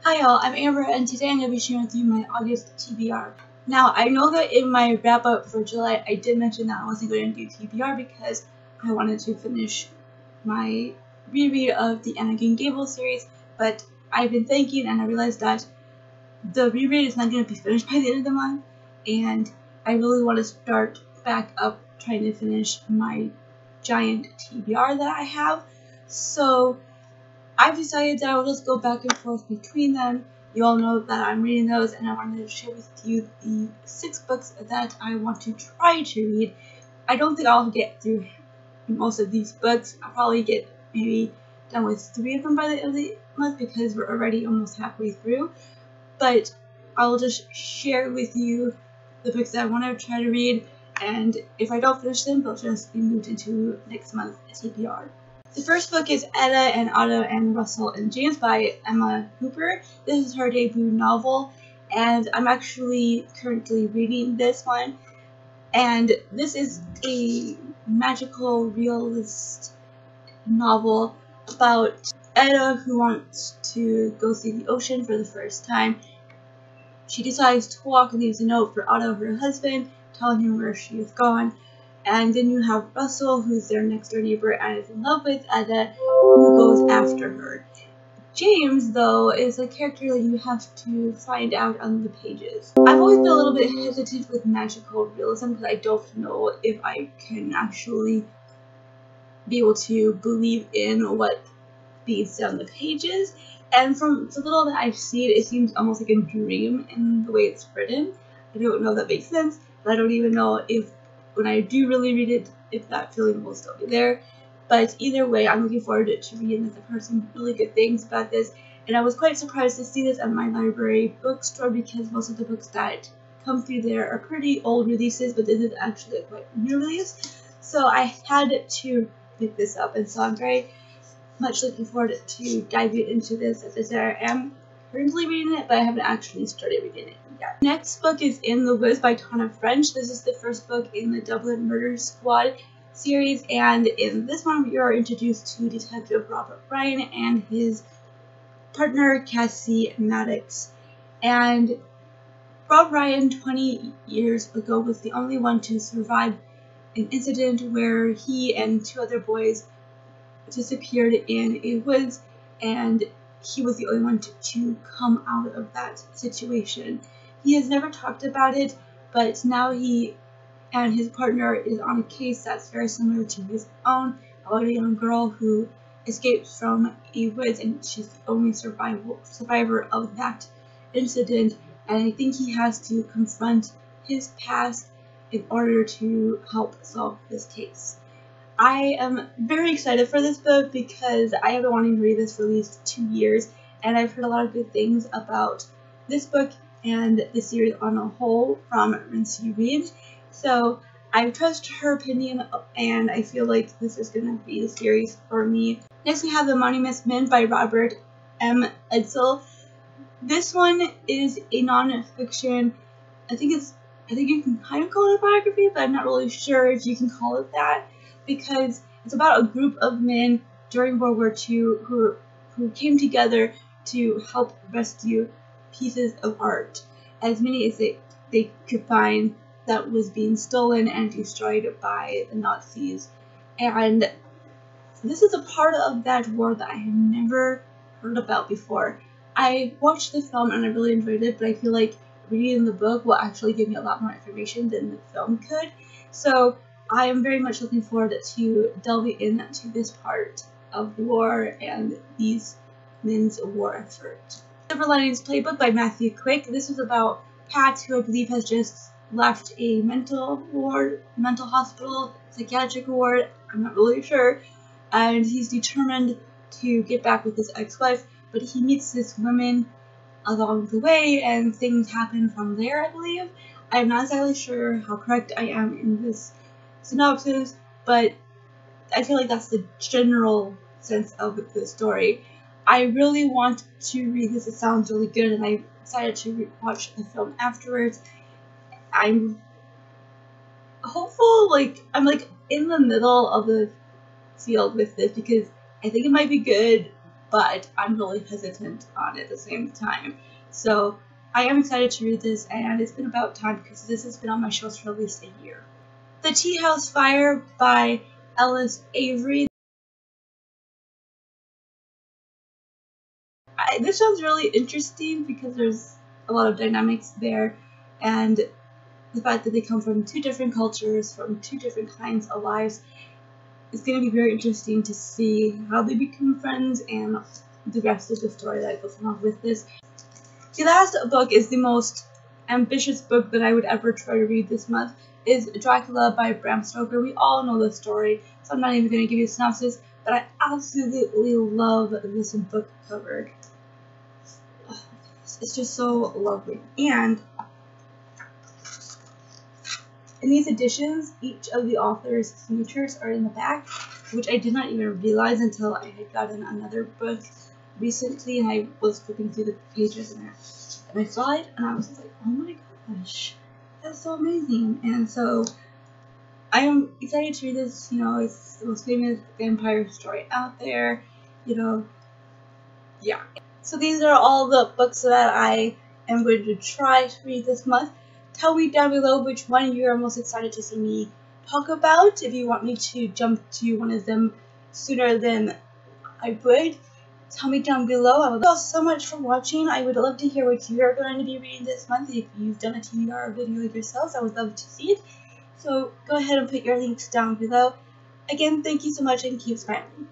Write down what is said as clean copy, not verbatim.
Hi all, I'm Amber and today I'm going to be sharing with you my August TBR. Now, I know that in my wrap up for July I did mention that I wasn't going to do TBR because I wanted to finish my reread of the Anna Green Gables series, but I've been thinking and I realized that the reread is not going to be finished by the end of the month, and I really want to start back up trying to finish my giant TBR that I have. So I've decided that I will just go back and forth between them. You all know that I'm reading those, and I wanted to share with you the 6 books that I want to try to read. I don't think I'll get through most of these books. I'll probably get maybe done with 3 of them by the end of the month because we're already almost halfway through. But I'll just share with you the books that I want to try to read, and if I don't finish them, they'll just be moved into next month's TBR. The first book is Etta and Otto and Russell and James by Emma Hooper. This is her debut novel, and I'm actually currently reading this one. And this is a magical realist novel about Etta who wants to go see the ocean for the first time. She decides to walk and leaves a note for Otto, her husband, telling him where she is going. And then you have Russell, who's their next door neighbor and is in love with Etta, who goes after her. James, though, is a character that you have to find out on the pages. I've always been a little bit hesitant with magical realism because I don't know if I can actually be able to believe in what being said on the pages. And from the little that I've seen, it seems almost like a dream in the way it's written. I don't know if that makes sense, but I don't even know if when I do really read it, if that feeling will still be there. But either way, I'm looking forward to reading this. I've heard some really good things about this, and I was quite surprised to see this at my library bookstore because most of the books that come through there are pretty old releases, but this is actually a quite new release. So I had to pick this up, and so I'm very much looking forward to diving into this. As I said, I am currently reading it, but I haven't actually started reading it yet. Next book is In the Woods by Tana French. This is the first book in the Dublin Murder Squad series, and in this one we are introduced to Detective Robert Ryan and his partner Cassie Maddox. And Rob Ryan 20 years ago was the only one to survive an incident where he and 2 other boys disappeared in a woods, and he was the only one to come out of that situation. He has never talked about it, but now he and his partner is on a case that's very similar to his own, about a young girl who escapes from a woods, and she's the only survivor of that incident. And I think he has to confront his past in order to help solve this case. I am very excited for this book because I have been wanting to read this for at least 2 years, and I've heard a lot of good things about this book and the series on a whole from Rincey Reed. So I trust her opinion, and I feel like this is going to be the series for me. Next we have The Monuments Men by Robert M. Edsel. This one is a non-fiction. I think you can kind of call it a biography, but I'm not really sure if you can call it that, because it's about a group of men during World War II who came together to help rescue pieces of art, as many as they could find that was being stolen and destroyed by the Nazis. And this is a part of that war that I had never heard about before. I watched the film and I really enjoyed it, but I feel like reading the book will actually give me a lot more information than the film could. So I am very much looking forward to delving into this part of the war and these men's war effort. Silver Linings Playbook by Matthew Quick. This is about Pat, who I believe has just left a mental hospital, psychiatric ward, I'm not really sure, and he's determined to get back with his ex-wife, but he meets this woman along the way and things happen from there, I believe. I'm not exactly sure how correct I am in this synopsis, but I feel like that's the general sense of the story. I really want to read this. It sounds really good, and I decided to watch the film afterwards. I'm hopeful, I'm in the middle of the field with this because I think it might be good, but I'm really hesitant on it at the same time. So I am excited to read this, and it's been about time because this has been on my shelves for at least a year. The Tea House Fire by Ellis Avery. This sounds really interesting because there's a lot of dynamics there, and the fact that they come from two different cultures, from two different kinds of lives, is going to be very interesting to see how they become friends and the rest of the story that goes along with this. The last book is the most ambitious book that I would ever try to read this month. Is Dracula by Bram Stoker. We all know the story, so I'm not even going to give you a synopsis, but I absolutely love this book cover. It's just so lovely. And in these editions, each of the author's signatures are in the back, which I did not even realize until I had gotten another book recently, and I was flipping through the pages and I saw it, and I was like, oh my gosh, that's so amazing. And so I am excited to read this. You know, it's the most famous vampire story out there, you know, yeah. So these are all the books that I am going to try to read this month. Tell me down below which one you're most excited to see me talk about. If you want me to jump to one of them sooner than I would, tell me down below. I would love so much for watching. I would love to hear what you're going to be reading this month. If you've done a TBR video yourselves, I would love to see it. So go ahead and put your links down below. Again, thank you so much and keep smiling.